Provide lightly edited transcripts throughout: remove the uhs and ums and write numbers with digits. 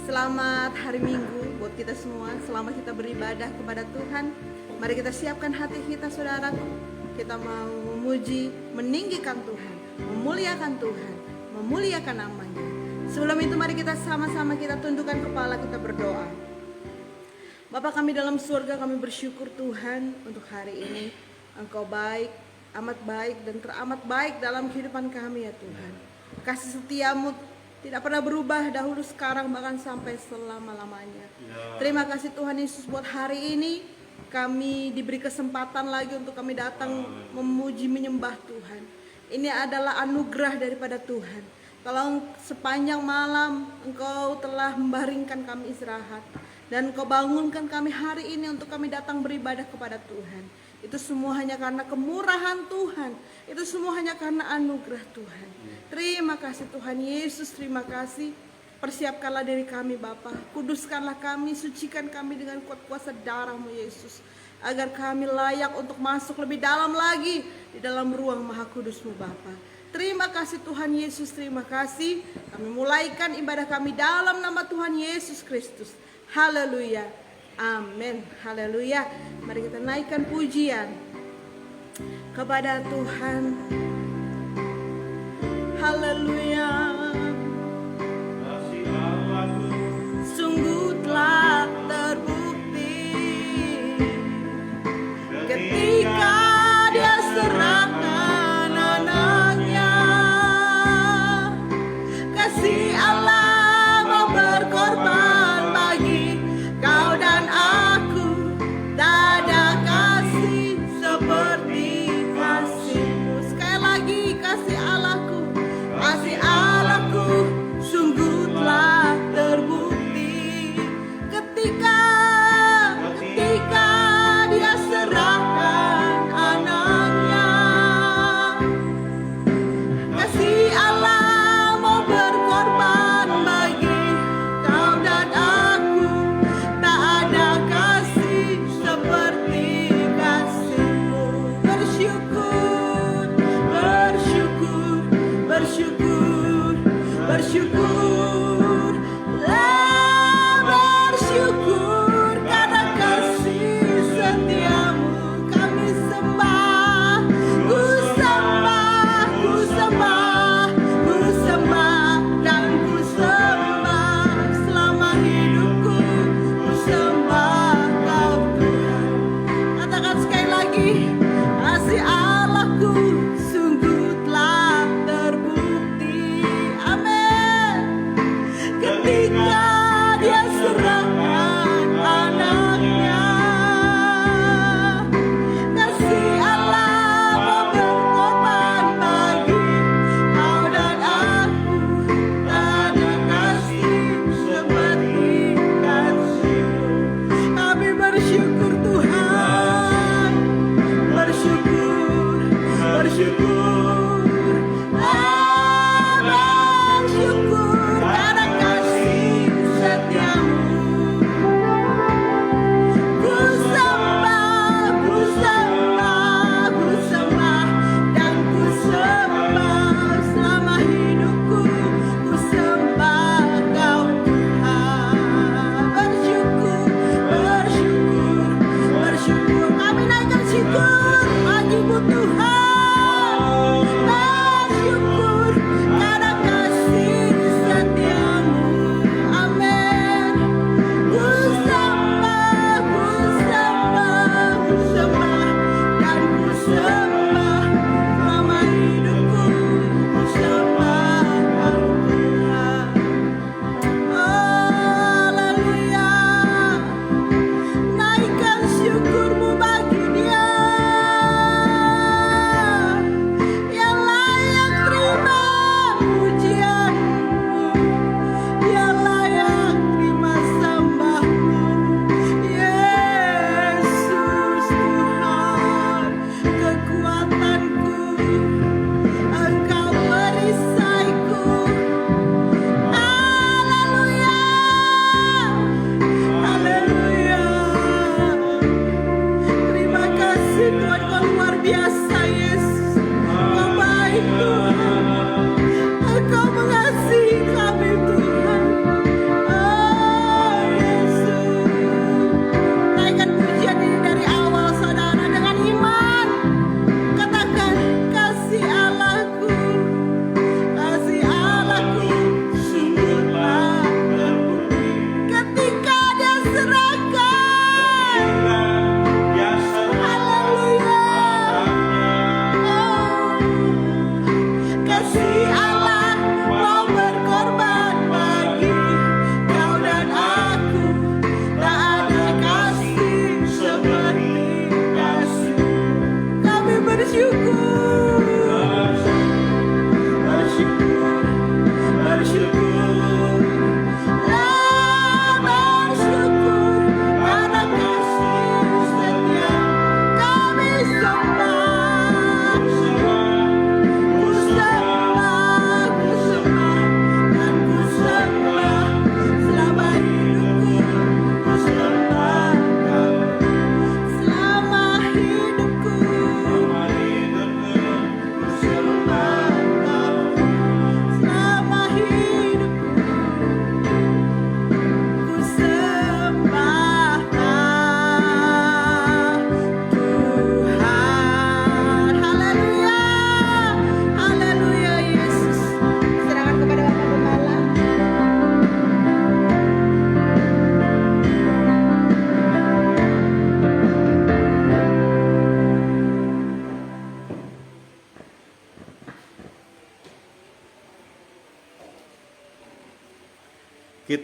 Selamat hari Minggu buat kita semua. Selamat kita beribadah kepada Tuhan. Mari kita siapkan hati kita, saudaraku. Kita mau memuji, meninggikan Tuhan, memuliakan Tuhan, memuliakan namanya. Sebelum itu mari kita sama-sama kita tundukkan kepala, kita berdoa. Bapa kami dalam surga, kami bersyukur Tuhan untuk hari ini. Engkau baik, amat baik dan teramat baik dalam kehidupan kami ya Tuhan. Kasih setiamu tidak pernah berubah dahulu, sekarang, bahkan sampai selama-lamanya. Terima kasih Tuhan Yesus buat hari ini. Kami diberi kesempatan lagi untuk kami datang memuji, menyembah Tuhan. Ini adalah anugerah daripada Tuhan. Kalau sepanjang malam Engkau telah membaringkan kami istirahat, dan Engkau bangunkan kami hari ini untuk kami datang beribadah kepada Tuhan. Itu semua hanya karena kemurahan Tuhan. Itu semua hanya karena anugerah Tuhan. Terima kasih Tuhan Yesus, terima kasih. Persiapkanlah diri kami Bapa, kuduskanlah kami, sucikan kami dengan kuat kuasa darah-Mu Yesus, agar kami layak untuk masuk lebih dalam lagi di dalam ruang maha kudus-Mu Bapa. Terima kasih Tuhan Yesus, terima kasih. Kami mulaikan ibadah kami dalam nama Tuhan Yesus Kristus. Haleluya, amin, haleluya. Mari kita naikkan pujian kepada Tuhan. Haleluya. Sungguh telah terbukti ketika Dia serahkan anaknya. Kasih Allah mau berkorban bagi kau dan aku. Tak ada kasih seperti kasih-Mu. Sekali lagi, kasih Allahku, kasih Allahku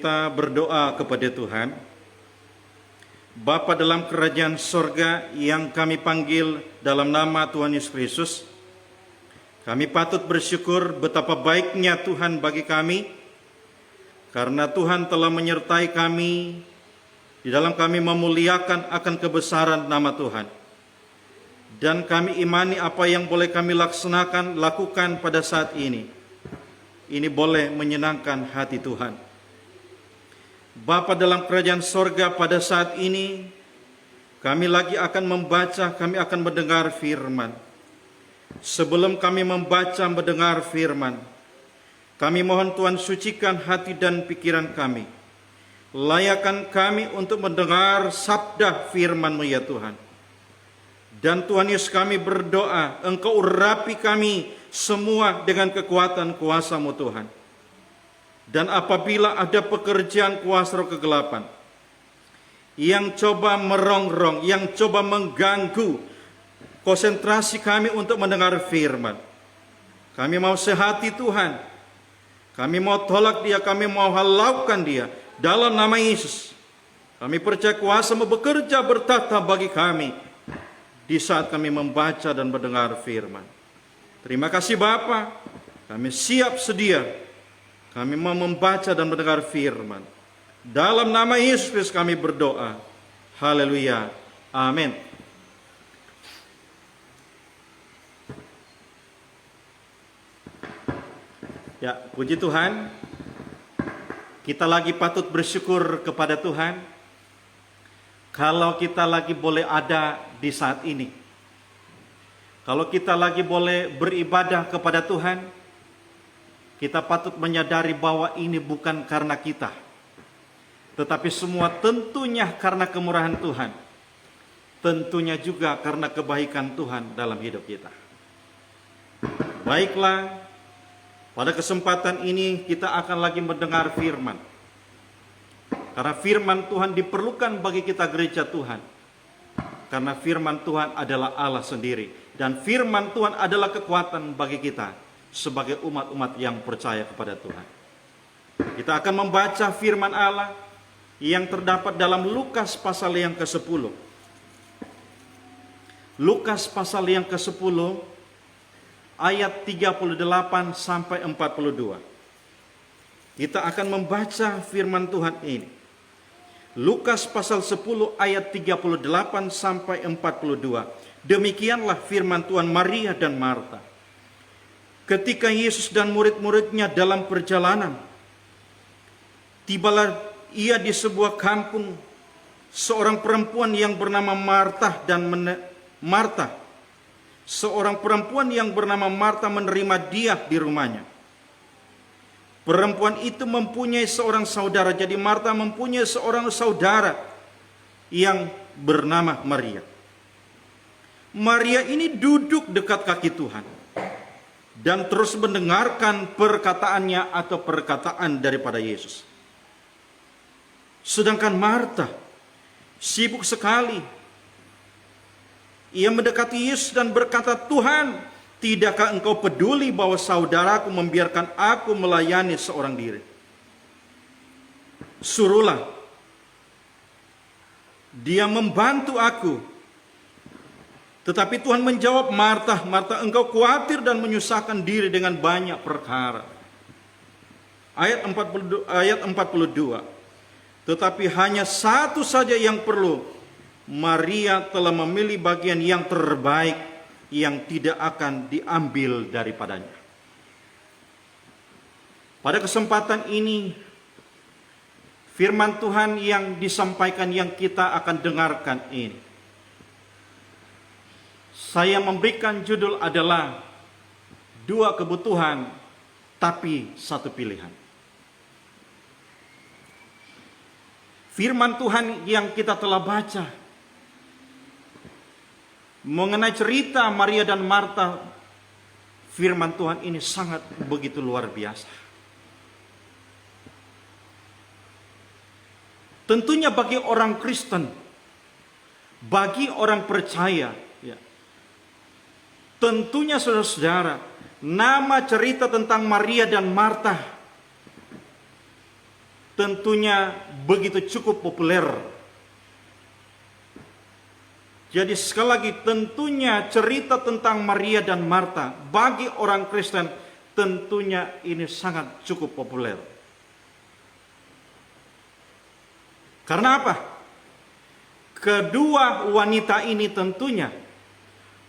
kita berdoa kepada Tuhan. Bapa dalam kerajaan sorga yang kami panggil dalam nama Tuhan Yesus Kristus, kami patut bersyukur betapa baiknya Tuhan bagi kami, karena Tuhan telah menyertai kami di dalam kami memuliakan akan kebesaran nama Tuhan. Dan kami imani apa yang boleh kami lakukan pada saat ini boleh menyenangkan hati Tuhan. Bapa dalam kerajaan sorga, pada saat ini kami lagi akan membaca, kami akan mendengar firman. Sebelum kami membaca mendengar firman, kami mohon Tuhan sucikan hati dan pikiran kami. Layakan kami untuk mendengar sabda firman-Mu ya Tuhan. Dan Tuhan Yesus, kami berdoa, Engkau urapi kami semua dengan kekuatan kuasa-Mu Tuhan. Dan apabila ada pekerjaan kuasa roh kegelapan yang coba merongrong, yang coba mengganggu konsentrasi kami untuk mendengar firman, kami mau sehati Tuhan. Kami mau tolak dia, kami mau halaukan dia dalam nama Yesus. Kami percaya kuasa-Mu bekerja bertata bagi kami di saat kami membaca dan mendengar firman. Terima kasih Bapa, kami siap sedia. Kami mau membaca dan mendengar firman. Dalam nama Yesus Kristus kami berdoa. Haleluya. Amin. Ya, puji Tuhan. Kita lagi patut bersyukur kepada Tuhan kalau kita lagi boleh ada di saat ini. Kalau kita lagi boleh beribadah kepada Tuhan, kita patut menyadari bahwa ini bukan karena kita, tetapi semua tentunya karena kemurahan Tuhan. Tentunya juga karena kebaikan Tuhan dalam hidup kita. Baiklah, pada kesempatan ini kita akan lagi mendengar firman. Karena firman Tuhan diperlukan bagi kita gereja Tuhan. Karena firman Tuhan adalah Allah sendiri. Dan firman Tuhan adalah kekuatan bagi kita sebagai umat-umat yang percaya kepada Tuhan. Kita akan membaca firman Allah yang terdapat dalam Lukas pasal yang ke-10. Lukas pasal yang ke-10 ayat 38 sampai 42. Kita akan membaca firman Tuhan ini. Lukas pasal 10 ayat 38 sampai 42. Demikianlah firman Tuhan Maria dan Marta. Ketika Yesus dan murid-muridnya dalam perjalanan, tibalah ia di sebuah kampung. Seorang perempuan yang bernama Marta seorang perempuan yang bernama Marta menerima dia di rumahnya. Perempuan itu mempunyai seorang saudara. Jadi Marta mempunyai seorang saudara yang bernama Maria. Maria ini duduk dekat kaki Tuhan dan terus mendengarkan perkataannya atau perkataan daripada Yesus. Sedangkan Marta sibuk sekali. Ia mendekati Yesus dan berkata, "Tuhan, tidakkah Engkau peduli bahwa saudaraku membiarkan aku melayani seorang diri? Suruhlah dia membantu aku." Tetapi Tuhan menjawab, "Marta, Marta, engkau khawatir dan menyusahkan diri dengan banyak perkara." Ayat 42. Tetapi hanya satu saja yang perlu. Maria telah memilih bagian yang terbaik yang tidak akan diambil daripadanya. Pada kesempatan ini, firman Tuhan yang disampaikan yang kita akan dengarkan ini, saya memberikan judul adalah dua kebutuhan tapi satu pilihan. Firman Tuhan yang kita telah baca mengenai cerita Maria dan Marta, firman Tuhan ini sangat begitu luar biasa. Tentunya bagi orang Kristen, bagi orang percaya, ya, tentunya saudara-saudara, nama cerita tentang Maria dan Marta tentunya begitu cukup populer. Jadi sekali lagi, tentunya cerita tentang Maria dan Marta bagi orang Kristen tentunya ini sangat cukup populer. Karena apa? Kedua wanita ini tentunya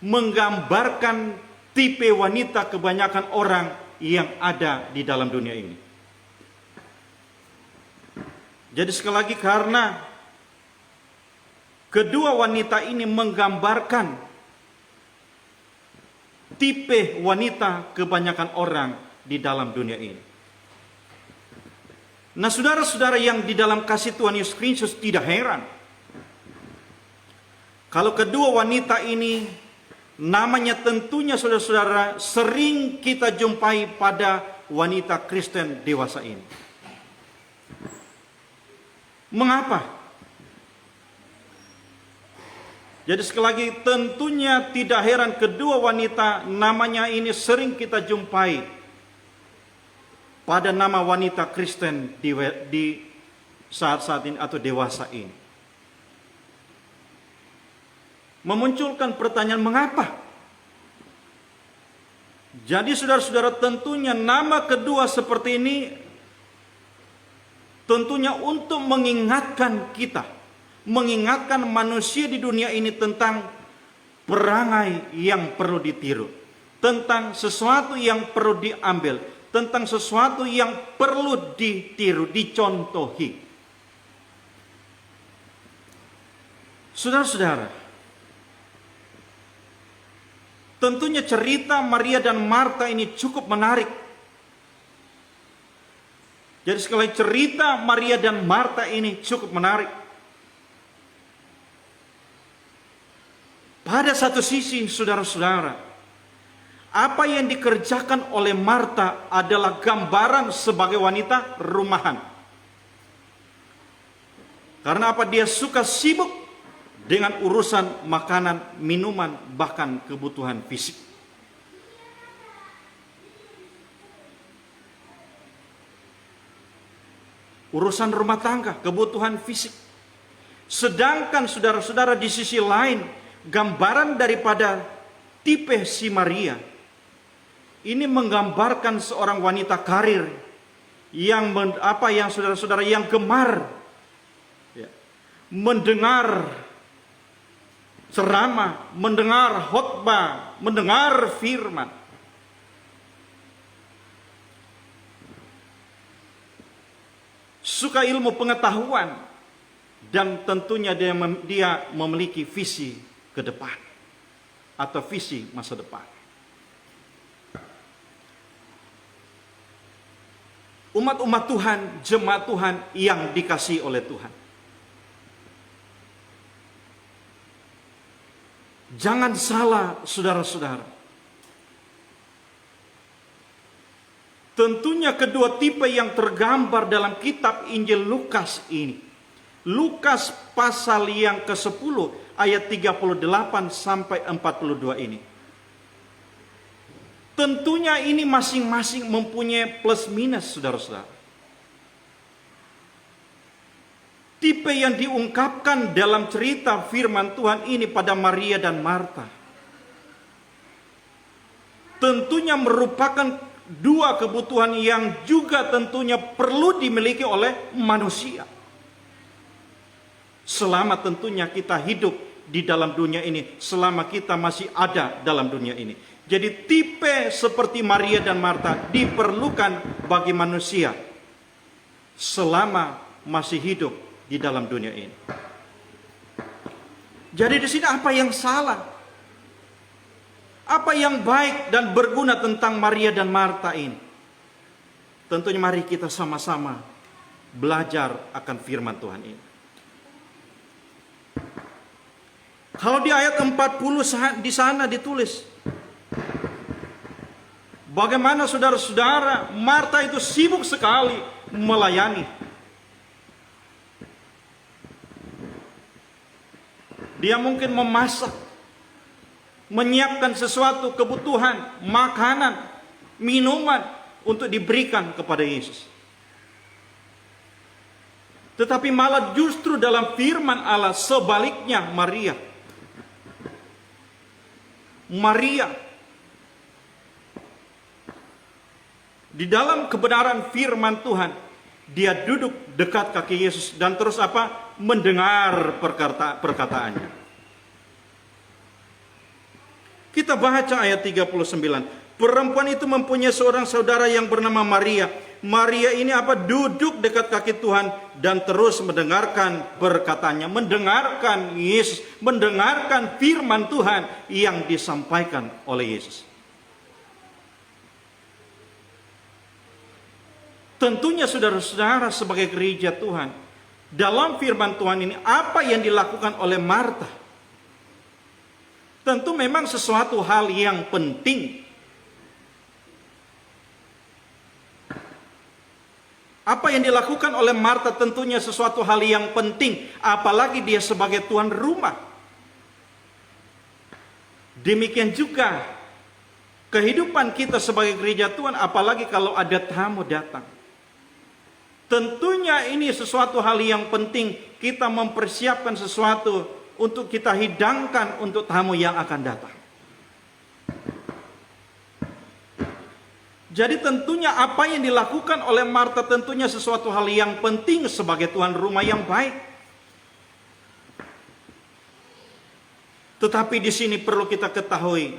menggambarkan tipe wanita kebanyakan orang yang ada di dalam dunia ini. Jadi sekali lagi, karena kedua wanita ini menggambarkan tipe wanita kebanyakan orang di dalam dunia ini. Nah, saudara-saudara yang di dalam kasih Tuhan Yesus Kristus, tidak heran kalau kedua wanita ini namanya tentunya saudara-saudara sering kita jumpai pada wanita Kristen dewasa ini. Mengapa? Jadi sekali lagi, tentunya tidak heran kedua wanita namanya ini sering kita jumpai pada nama wanita Kristen di saat-saat ini atau dewasa ini. Memunculkan pertanyaan, mengapa? Jadi saudara-saudara, tentunya nama kedua seperti ini tentunya untuk mengingatkan kita, mengingatkan manusia di dunia ini tentang perangai yang perlu ditiru, tentang sesuatu yang perlu diambil, tentang sesuatu yang perlu ditiru, dicontohi. Saudara-saudara, tentunya cerita Maria dan Marta ini cukup menarik. Jadi sekali cerita Maria dan Marta ini cukup menarik. Pada satu sisi, saudara-saudara, apa yang dikerjakan oleh Marta adalah gambaran sebagai wanita rumahan. Karena apa? Dia suka sibuk dengan urusan makanan, minuman, bahkan kebutuhan fisik. Urusan rumah tangga, kebutuhan fisik. Sedangkan saudara-saudara di sisi lain, gambaran daripada tipe si Maria ini menggambarkan seorang wanita karir yang saudara-saudara, yang gemar mendengar ceramah, mendengar khotbah, mendengar firman. Suka ilmu pengetahuan, dan tentunya dia memiliki visi ke depan atau visi masa depan. Umat-umat Tuhan, jemaat Tuhan yang dikasihi oleh Tuhan, jangan salah saudara-saudara. Tentunya kedua tipe yang tergambar dalam kitab Injil Lukas ini, Lukas pasal yang ke-10 ayat 38 sampai 42 ini, tentunya ini masing-masing mempunyai plus minus, saudara-saudara. Tipe yang diungkapkan dalam cerita firman Tuhan ini pada Maria dan Marta tentunya merupakan dua kebutuhan yang juga tentunya perlu dimiliki oleh manusia selama tentunya kita hidup di dalam dunia ini, selama kita masih ada dalam dunia ini. Jadi tipe seperti Maria dan Marta diperlukan bagi manusia selama masih hidup di dalam dunia ini. Jadi di sini apa yang salah? Apa yang baik dan berguna tentang Maria dan Marta ini? Tentunya mari kita sama-sama belajar akan firman Tuhan ini. Kalau di ayat 40 di sana ditulis, bagaimana saudara-saudara, Marta itu sibuk sekali melayani. Dia mungkin memasak, menyiapkan sesuatu kebutuhan, makanan, minuman untuk diberikan kepada Yesus. Tetapi malah justru dalam firman Allah sebaliknya Maria di dalam kebenaran firman Tuhan, dia duduk dekat kaki Yesus dan terus apa? Mendengar perkataannya. Kita baca ayat 39. Perempuan itu mempunyai seorang saudara yang bernama Maria. Maria ini apa? Duduk dekat kaki Tuhan dan terus mendengarkan perkataannya, mendengarkan Yesus, mendengarkan firman Tuhan yang disampaikan oleh Yesus. Tentunya saudara-saudara sebagai gereja Tuhan, dalam firman Tuhan ini apa yang dilakukan oleh Marta? Tentu memang sesuatu hal yang penting. Apa yang dilakukan oleh Marta tentunya sesuatu hal yang penting, apalagi dia sebagai tuan rumah. Demikian juga kehidupan kita sebagai gereja Tuhan, apalagi kalau ada tamu datang. Tentunya ini sesuatu hal yang penting, kita mempersiapkan sesuatu untuk kita hidangkan untuk tamu yang akan datang. Jadi tentunya apa yang dilakukan oleh Marta tentunya sesuatu hal yang penting sebagai tuan rumah yang baik. Tetapi di sini perlu kita ketahui,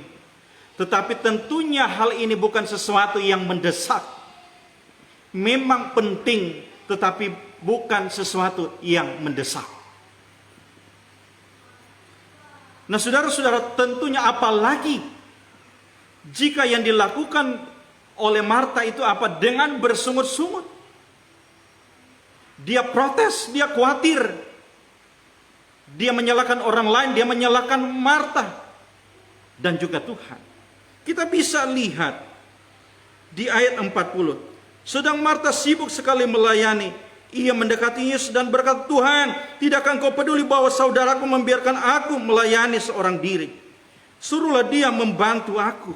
tetapi tentunya hal ini bukan sesuatu yang mendesak. Memang penting, tetapi bukan sesuatu yang mendesak. Nah saudara-saudara, tentunya apalagi jika yang dilakukan oleh Marta itu apa? Dengan bersungut-sungut. Dia protes, dia khawatir. Dia menyalahkan orang lain, dia menyalahkan Marta dan juga Tuhan. Kita bisa lihat di ayat 40. Sedang Marta sibuk sekali melayani. Ia mendekati Yesus dan berkata, Tuhan, tidakkah engkau peduli bahwa saudaraku membiarkan aku melayani seorang diri? Suruhlah dia membantu aku.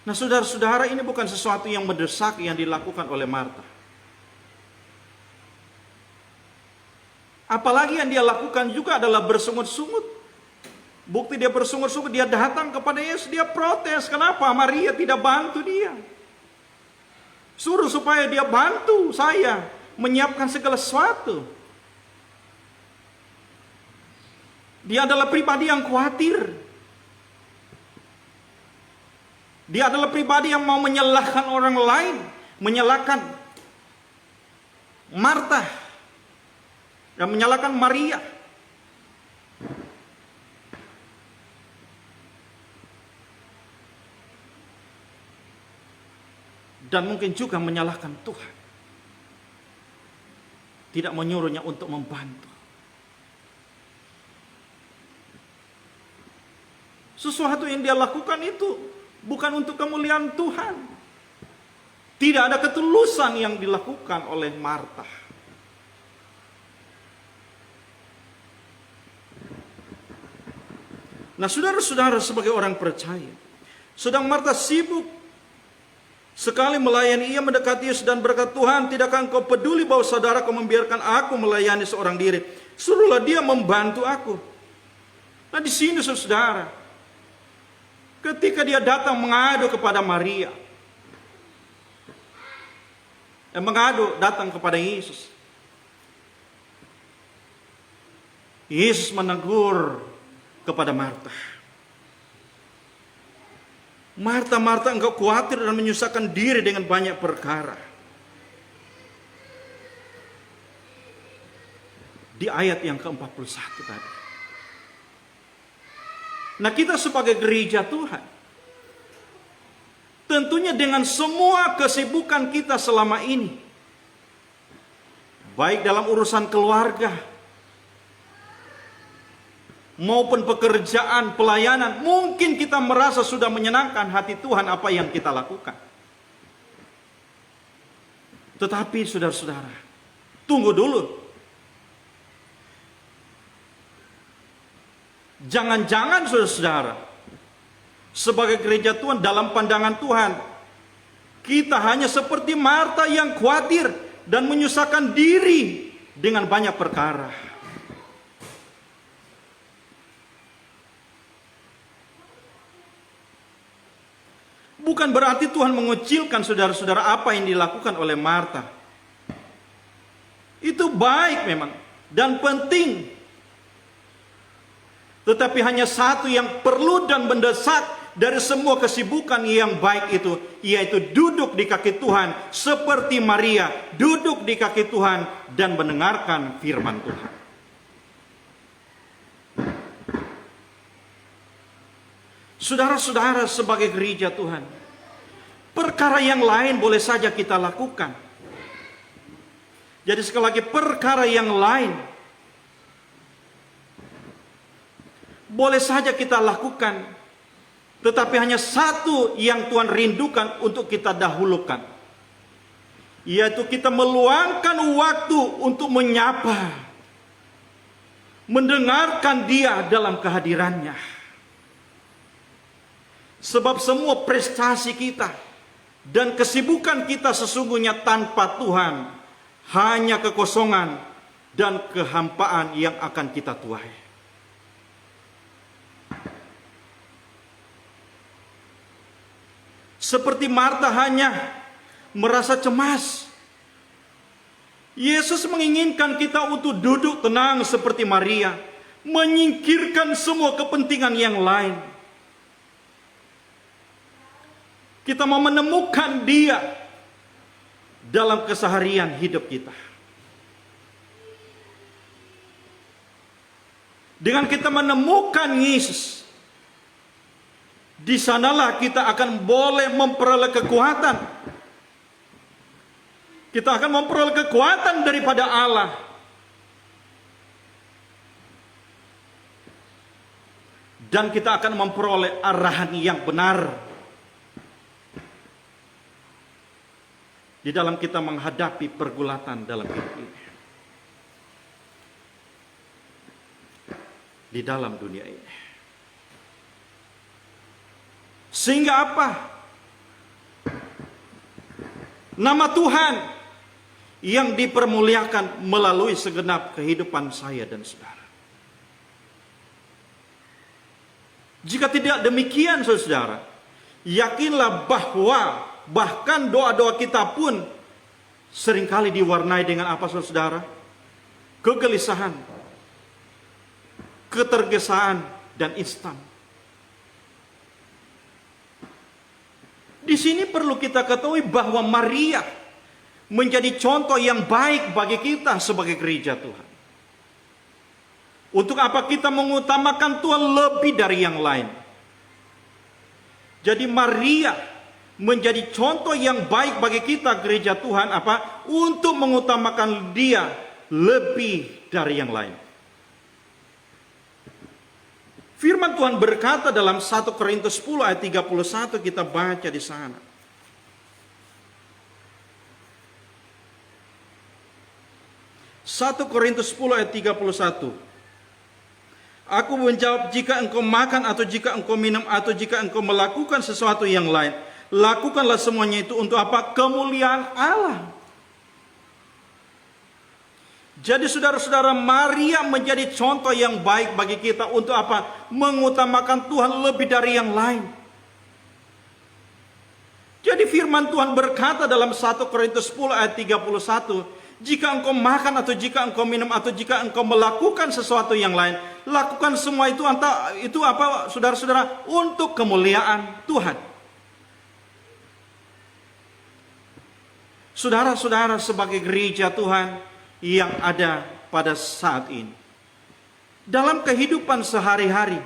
Nah saudara-saudara, ini bukan sesuatu yang mendesak yang dilakukan oleh Marta. Apalagi yang dia lakukan juga adalah bersungut-sungut. Bukti dia bersungut-sungut, dia datang kepada Yesus, dia protes. Kenapa Maria tidak bantu dia? Suruh supaya dia bantu saya menyiapkan segala sesuatu. Dia adalah pribadi yang khawatir. Dia adalah pribadi yang mau menyalahkan orang lain, menyalahkan Marta dan menyalahkan Maria. Dan mungkin juga menyalahkan Tuhan. Tidak menyuruhnya untuk membantu. Sesuatu yang dia lakukan itu bukan untuk kemuliaan Tuhan. Tidak ada ketulusan yang dilakukan oleh Marta. Nah saudara-saudara sebagai orang percaya, sedang Marta sibuk sekali melayani, ia mendekati Yesus dan berkata, Tuhan, tidakkah engkau peduli bahwa saudaraku membiarkan aku melayani seorang diri? Suruhlah dia membantu aku. Nah di sini saudara, ketika dia datang mengadu kepada Maria, mengadu datang kepada Yesus, Yesus menegur kepada Marta. Marta, Marta, engkau khawatir dan menyusahkan diri dengan banyak perkara. Di ayat yang ke-41 tadi. Nah kita sebagai gereja Tuhan, tentunya dengan semua kesibukan kita selama ini, baik dalam urusan keluarga, maupun pekerjaan, pelayanan, mungkin kita merasa sudah menyenangkan hati Tuhan apa yang kita lakukan. Tetapi saudara-saudara, tunggu dulu. Jangan-jangan saudara-saudara, sebagai gereja Tuhan dalam pandangan Tuhan, Kita hanya seperti Marta yang khawatir dan menyusahkan diri dengan banyak perkara. Bukan berarti Tuhan mengucilkan saudara-saudara apa yang dilakukan oleh Marta. Itu baik memang dan penting. Tetapi hanya satu yang perlu dan mendesak dari semua kesibukan yang baik itu, yaitu duduk di kaki Tuhan seperti Maria, duduk di kaki Tuhan dan mendengarkan firman Tuhan. Saudara-saudara, sebagai gereja Tuhan, perkara yang lain boleh saja kita lakukan. Jadi sekali lagi, perkara yang lain boleh saja kita lakukan, tetapi hanya satu yang Tuhan rindukan untuk kita dahulukan, yaitu kita meluangkan waktu untuk menyapa, mendengarkan Dia dalam kehadirannya. Sebab semua prestasi kita dan kesibukan kita sesungguhnya tanpa Tuhan hanya kekosongan dan kehampaan yang akan kita tuai. Seperti Marta hanya merasa cemas, Yesus menginginkan kita untuk duduk tenang seperti Maria, menyingkirkan semua kepentingan yang lain. Kita mau menemukan Dia dalam keseharian hidup kita. Dengan kita menemukan Yesus, di sanalah kita akan boleh memperoleh kekuatan. Kita akan memperoleh kekuatan daripada Allah. Dan kita akan memperoleh arahan yang benar di dalam kita menghadapi pergulatan dalam hidup ini, di dalam dunia ini. Sehingga apa? Nama Tuhan yang dipermuliakan melalui segenap kehidupan saya dan saudara. Jika tidak demikian, saudara, yakinlah bahwa bahkan doa-doa kita pun seringkali diwarnai dengan apa, saudara? Kegelisahan, ketergesaan, dan instan. Di sini perlu kita ketahui bahwa Maria menjadi contoh yang baik bagi kita sebagai gereja Tuhan. Untuk apa kita mengutamakan Tuhan lebih dari yang lain? Jadi Maria menjadi contoh yang baik bagi kita gereja Tuhan, apa? Untuk mengutamakan Dia lebih dari yang lain. Firman Tuhan berkata dalam 1 Korintus 10 ayat 31, kita baca di sana. Satu Korintus 10 ayat 31. Aku menjawab, jika engkau makan atau jika engkau minum atau jika engkau melakukan sesuatu yang lain, lakukanlah semuanya itu untuk apa? Kemuliaan Allah. Jadi saudara-saudara, Maria menjadi contoh yang baik bagi kita untuk apa? Mengutamakan Tuhan lebih dari yang lain. Jadi firman Tuhan berkata dalam 1 Korintus 10 ayat 31, jika engkau makan atau jika engkau minum atau jika engkau melakukan sesuatu yang lain, lakukan semua itu apa, saudara-saudara? Untuk kemuliaan Tuhan. Saudara-saudara, sebagai gereja Tuhan yang ada pada saat ini, dalam kehidupan sehari-hari,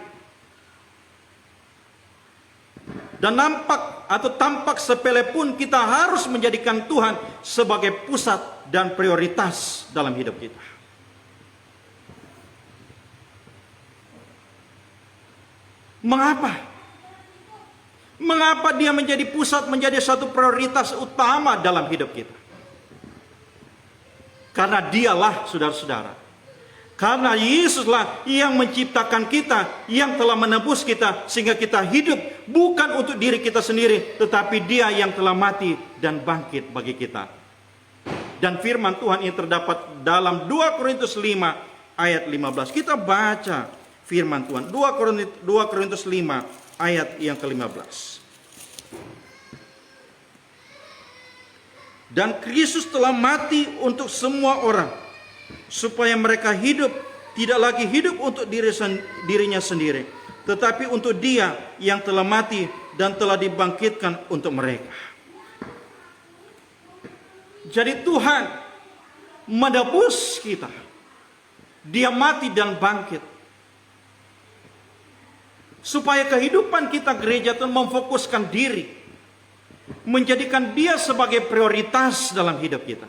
dan tampak sepele pun, kita harus menjadikan Tuhan sebagai pusat dan prioritas dalam hidup kita. Mengapa? Mengapa Dia menjadi pusat, menjadi satu prioritas utama dalam hidup kita? Karena Dialah, saudara-saudara, Karena Yesuslah yang menciptakan kita, yang telah menebus kita, sehingga kita hidup bukan untuk diri kita sendiri, tetapi Dia yang telah mati dan bangkit bagi kita. Dan firman Tuhan ini terdapat dalam 2 Korintus 5 ayat 15. Kita baca firman Tuhan, 2 Korintus 5 ayat yang ke-15. Dan Kristus telah mati untuk semua orang, supaya mereka hidup, tidak lagi hidup untuk dirinya sendiri, tetapi untuk Dia yang telah mati dan telah dibangkitkan untuk mereka. Jadi Tuhan menebus kita. Dia mati dan bangkit, supaya kehidupan kita gereja Tuhan memfokuskan diri, menjadikan Dia sebagai prioritas dalam hidup kita.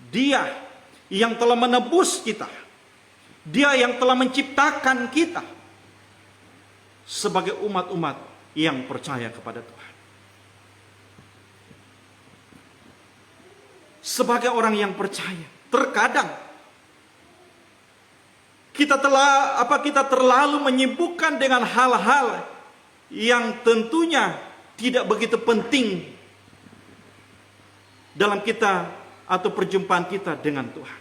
Dia yang telah menebus kita, Dia yang telah menciptakan kita sebagai umat-umat yang percaya kepada Tuhan. Sebagai orang yang percaya, terkadang kita terlalu menyibukkan dengan hal-hal yang tentunya tidak begitu penting dalam kita atau perjumpaan kita dengan Tuhan.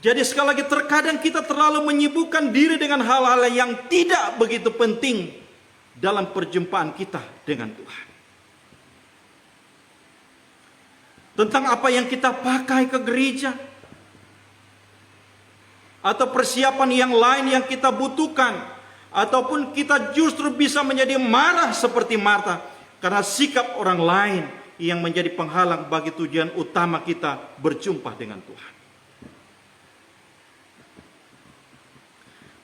Jadi sekali lagi, terkadang kita terlalu menyibukkan diri dengan hal-hal yang tidak begitu penting dalam perjumpaan kita dengan Tuhan. Tentang apa yang kita pakai ke gereja, atau persiapan yang lain yang kita butuhkan, ataupun kita justru bisa menjadi marah seperti Marta karena sikap orang lain yang menjadi penghalang bagi tujuan utama kita berjumpa dengan Tuhan.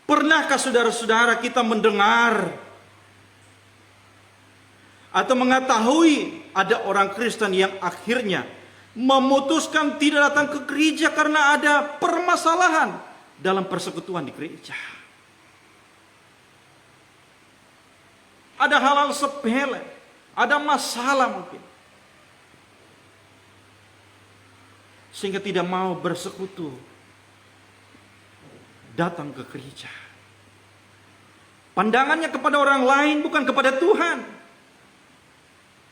Pernahkah saudara-saudara kita mendengar atau mengetahui ada orang Kristen yang akhirnya memutuskan tidak datang ke gereja karena ada permasalahan dalam persekutuan di gereja? Ada hal-hal sepele, ada masalah mungkin, sehingga tidak mau bersekutu, datang ke gereja. Pandangannya kepada orang lain, bukan kepada Tuhan.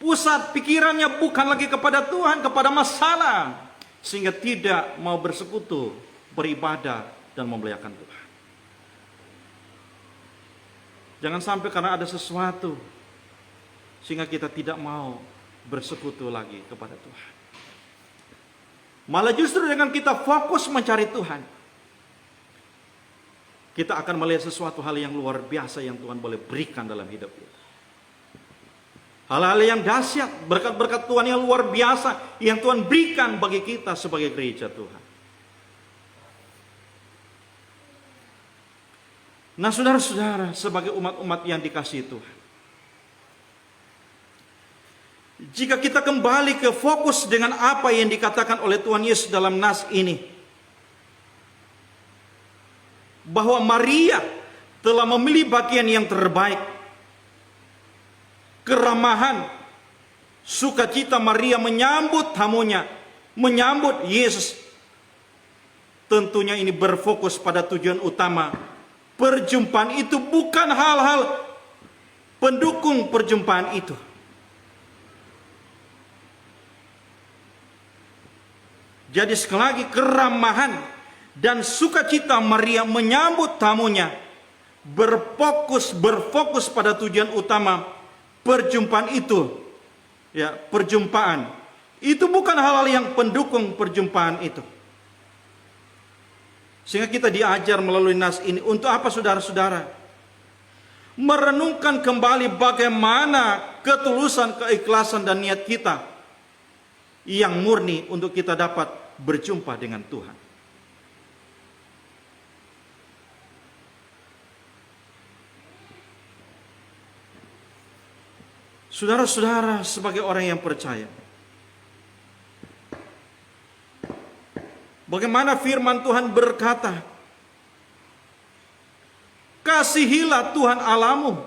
Pusat pikirannya bukan lagi kepada Tuhan, kepada masalah, sehingga tidak mau bersekutu, beribadah, dan memuliakan Tuhan. Jangan sampai karena ada sesuatu sehingga kita tidak mau bersekutu lagi kepada Tuhan. Malah justru dengan kita fokus mencari Tuhan, kita akan melihat sesuatu hal yang luar biasa yang Tuhan boleh berikan dalam hidup kita. Hal-hal yang dahsyat, berkat-berkat Tuhan yang luar biasa yang Tuhan berikan bagi kita sebagai gereja Tuhan. Nah, saudara-saudara, sebagai umat-umat yang dikasihi Tuhan, jika kita kembali ke fokus dengan apa yang dikatakan oleh Tuhan Yesus dalam nas ini, bahwa Maria telah memilih bagian yang terbaik, keramahan, sukacita Maria menyambut tamunya, menyambut Yesus. Tentunya ini berfokus pada tujuan utama. Perjumpaan itu bukan hal-hal pendukung perjumpaan itu. Jadi sekali lagi, keramahan dan sukacita Maria menyambut tamunya berfokus pada tujuan utama perjumpaan itu. Ya, perjumpaan itu bukan hal-hal yang pendukung perjumpaan itu. Sehingga kita diajar melalui nas ini untuk apa, saudara-saudara? Merenungkan kembali bagaimana ketulusan, keikhlasan dan niat kita yang murni untuk kita dapat berjumpa dengan Tuhan. Saudara-saudara, sebagai orang yang percaya, bagaimana firman Tuhan berkata, kasihilah Tuhan Allahmu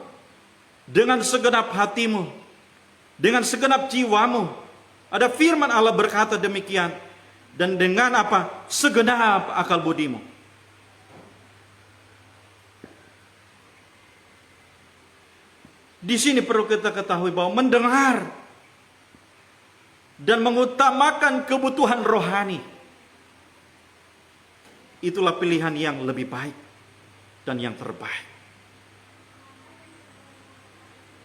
dengan segenap hatimu, dengan segenap jiwamu. Ada firman Allah berkata demikian. Dan dengan apa? Segenap akal budimu. Di sini perlu kita ketahui bahwa mendengar dan mengutamakan kebutuhan rohani, itulah pilihan yang lebih baik dan yang terbaik.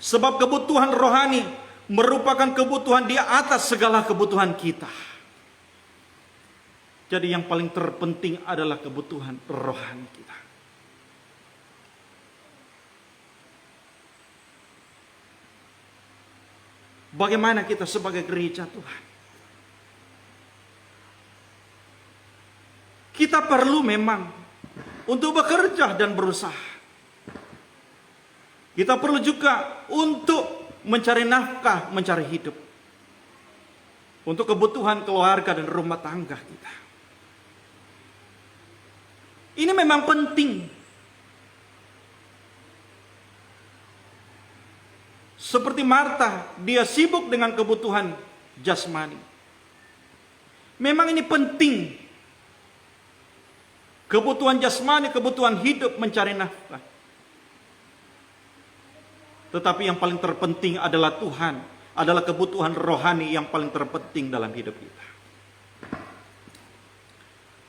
Sebab kebutuhan rohani merupakan kebutuhan di atas segala kebutuhan kita. Jadi yang paling terpenting adalah kebutuhan rohani kita. Bagaimana kita sebagai gereja Tuhan? Kita perlu memang untuk bekerja dan berusaha. Kita perlu juga untuk mencari nafkah, mencari hidup. Untuk kebutuhan keluarga dan rumah tangga kita. Ini memang penting. Seperti Marta, dia sibuk dengan kebutuhan jasmani. Memang ini penting. Kebutuhan jasmani, kebutuhan hidup, mencari nafkah. Tetapi yang paling terpenting adalah Tuhan, adalah kebutuhan rohani yang paling terpenting dalam hidup kita.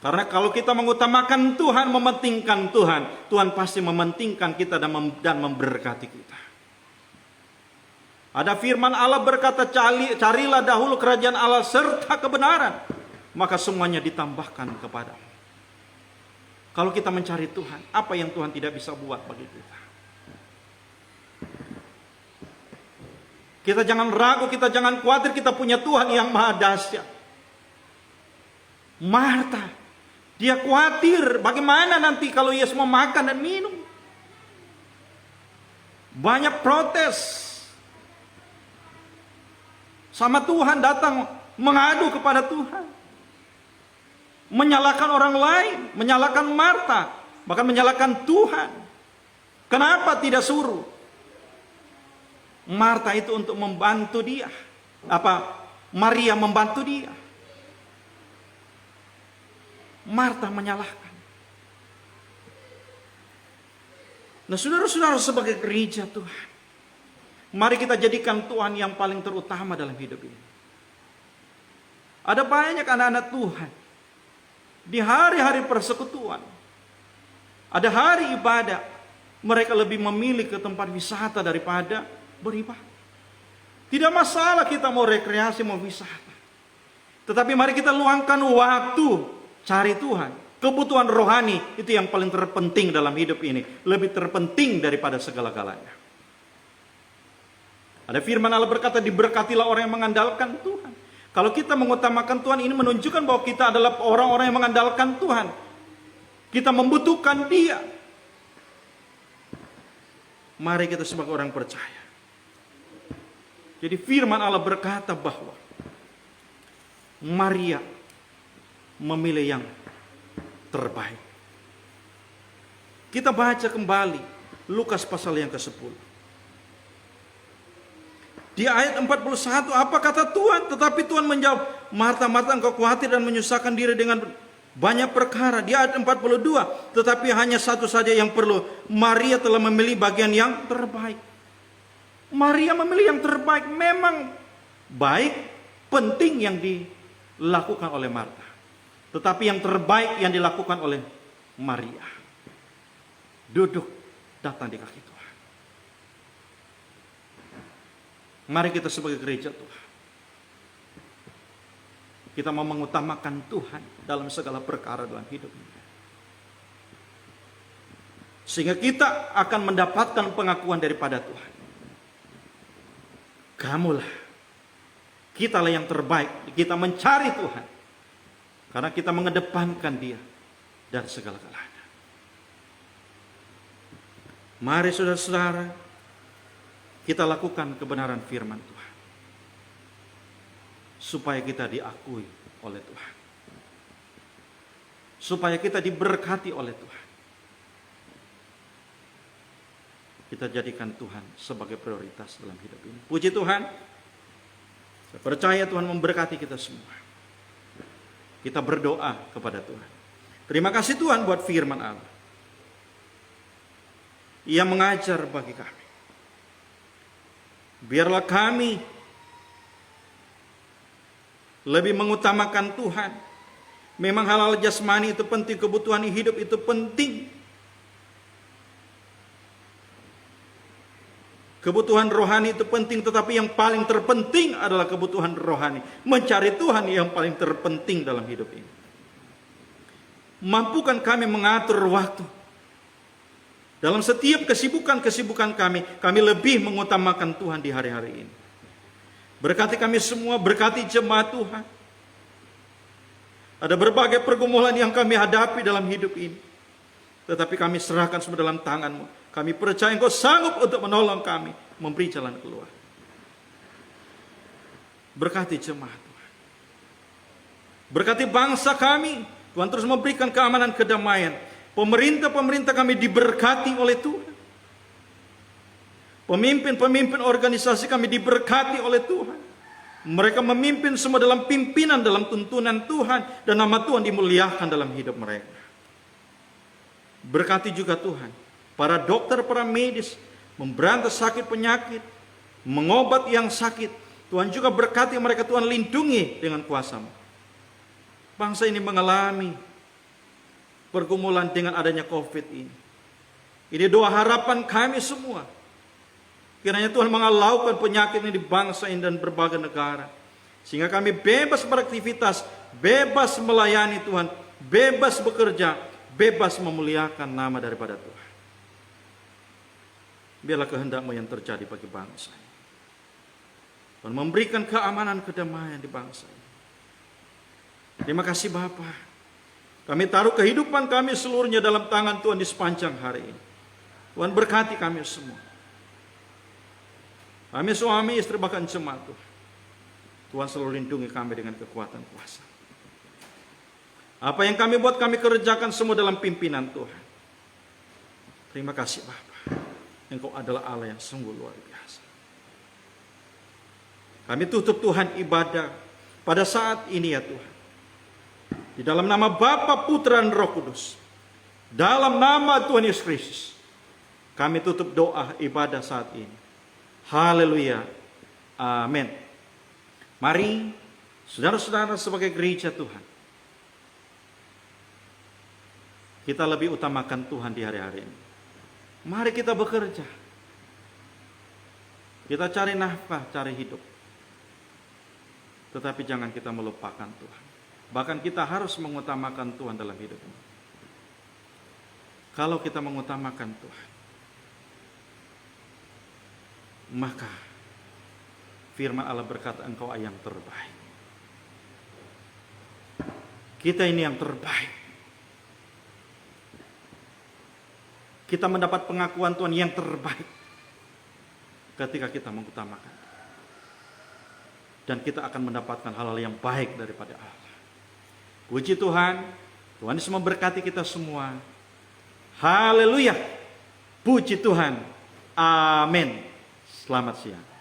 Karena kalau kita mengutamakan Tuhan, mementingkan Tuhan, Tuhan pasti mementingkan kita dan memberkati kita. Ada firman Allah berkata, carilah dahulu kerajaan Allah serta kebenaran, maka semuanya ditambahkan kepadamu. Kalau kita mencari Tuhan, apa yang Tuhan tidak bisa buat bagi kita? Kita jangan ragu, kita jangan khawatir, kita punya Tuhan yang maha dahsyat. Marta, dia khawatir bagaimana nanti kalau Yesus mau makan dan minum. Banyak protes. Sama Tuhan, datang mengadu kepada Tuhan. Menyalahkan orang lain, menyalahkan Marta, bahkan menyalahkan Tuhan. Kenapa tidak suruh Marta itu untuk membantu dia? Maria membantu dia. Marta menyalahkan. Nah, saudara-saudara, sebagai gereja Tuhan, mari kita jadikan Tuhan yang paling terutama dalam hidup ini. Ada banyak anak-anak Tuhan di hari-hari persekutuan, ada hari ibadah, mereka lebih memilih ke tempat wisata daripada beribadah. Tidak masalah kita mau rekreasi, mau wisata, tetapi mari kita luangkan waktu cari Tuhan. Kebutuhan rohani itu yang paling terpenting dalam hidup ini, lebih terpenting daripada segala-galanya. Ada firman Allah berkata, diberkatilah orang yang mengandalkan Tuhan. Kalau kita mengutamakan Tuhan, ini menunjukkan bahwa kita adalah orang-orang yang mengandalkan Tuhan. Kita membutuhkan Dia. Mari kita sebagai orang percaya. Jadi firman Allah berkata bahwa Maria memilih yang terbaik. Kita baca kembali Lukas pasal yang ke-10. Di ayat 41, apa kata Tuhan? Tetapi Tuhan menjawab, Marta, Marta, engkau khawatir dan menyusahkan diri dengan banyak perkara. Di ayat 42, tetapi hanya satu saja yang perlu. Maria telah memilih bagian yang terbaik. Maria memilih yang terbaik. Memang baik, penting yang dilakukan oleh Marta. Tetapi yang terbaik yang dilakukan oleh Maria. Duduk, datang di kaki Tuhan. Mari kita sebagai gereja Tuhan, kita mau mengutamakan Tuhan dalam segala perkara dalam hidup ini. Sehingga kita akan mendapatkan pengakuan daripada Tuhan. Kamulah, kitalah yang terbaik. Kita mencari Tuhan karena kita mengedepankan Dia dari segala-galanya. Mari saudara-saudara, kita lakukan kebenaran firman Tuhan, supaya kita diakui oleh Tuhan, supaya kita diberkati oleh Tuhan. Kita jadikan Tuhan sebagai prioritas dalam hidup ini. Puji Tuhan, Saya percaya Tuhan memberkati kita semua. Kita berdoa kepada Tuhan. Terima kasih Tuhan buat firman Allah. Ia mengajar bagi kami. Biarlah kami lebih mengutamakan Tuhan. Memang hal-hal jasmani itu penting, kebutuhan hidup itu penting. Kebutuhan rohani itu penting, tetapi yang paling terpenting adalah kebutuhan rohani. Mencari Tuhan yang paling terpenting dalam hidup ini. Mampukan kami mengatur waktu. Dalam setiap kesibukan-kesibukan kami lebih mengutamakan Tuhan di hari-hari ini. Berkati kami semua, berkati jemaat Tuhan. Ada berbagai pergumulan yang kami hadapi dalam hidup ini. Tetapi kami serahkan semua dalam tangan-Mu. Kami percaya Engkau sanggup untuk menolong kami, memberi jalan keluar. Berkati jemaat Tuhan. Berkati bangsa kami. Tuhan terus memberikan keamanan, kedamaian. Pemerintah-pemerintah kami diberkati oleh Tuhan. Pemimpin-pemimpin organisasi kami diberkati oleh Tuhan. Mereka memimpin semua dalam pimpinan, dalam tuntunan Tuhan. Dan nama Tuhan dimuliakan dalam hidup mereka. Berkati juga Tuhan para dokter, para medis, memberantas sakit penyakit, mengobat yang sakit. Tuhan juga berkati mereka, Tuhan lindungi dengan kuasa-Mu. Bangsa ini mengalami pergumulan dengan adanya COVID ini. Ini doa harapan kami semua. Kiranya Tuhan mengalaukan penyakit ini di bangsa ini dan berbagai negara. Sehingga kami bebas beraktivitas, bebas melayani Tuhan, bebas bekerja, bebas memuliakan nama daripada Tuhan. Biarlah kehendak-Mu yang terjadi bagi bangsa ini. Tuhan memberikan keamanan, kedamaian di bangsa ini. Terima kasih Bapa. Kami taruh kehidupan kami seluruhnya dalam tangan Tuhan di sepanjang hari ini. Tuhan berkati kami semua. Kami suami, istri, bahkan jemaat Tuhan. Tuhan selalu lindungi kami dengan kekuatan kuasa. Apa yang kami buat, kami kerjakan semua dalam pimpinan Tuhan. Terima kasih Bapa. Engkau adalah Allah yang sungguh luar biasa. Kami tutup Tuhan ibadah pada saat ini ya Tuhan. Di dalam nama Bapa, Putra, dan Roh Kudus. Dalam nama Tuhan Yesus Kristus. Kami tutup doa ibadah saat ini. Haleluya. Amin. Mari saudara-saudara sebagai gereja Tuhan. Kita lebih utamakan Tuhan di hari-hari ini. Mari kita bekerja. Kita cari nafkah, cari hidup. Tetapi jangan kita melupakan Tuhan. Bahkan kita harus mengutamakan Tuhan dalam hidup ini. Kalau kita mengutamakan Tuhan, maka firman Allah berkata, Engkau yang terbaik. Kita ini yang terbaik. Kita mendapat pengakuan Tuhan yang terbaik ketika kita mengutamakan. Dan kita akan mendapatkan hal-hal yang baik daripada Allah. Puji Tuhan. Tuhan Yesus memberkati kita semua. Haleluya. Puji Tuhan. Amin. Selamat siang.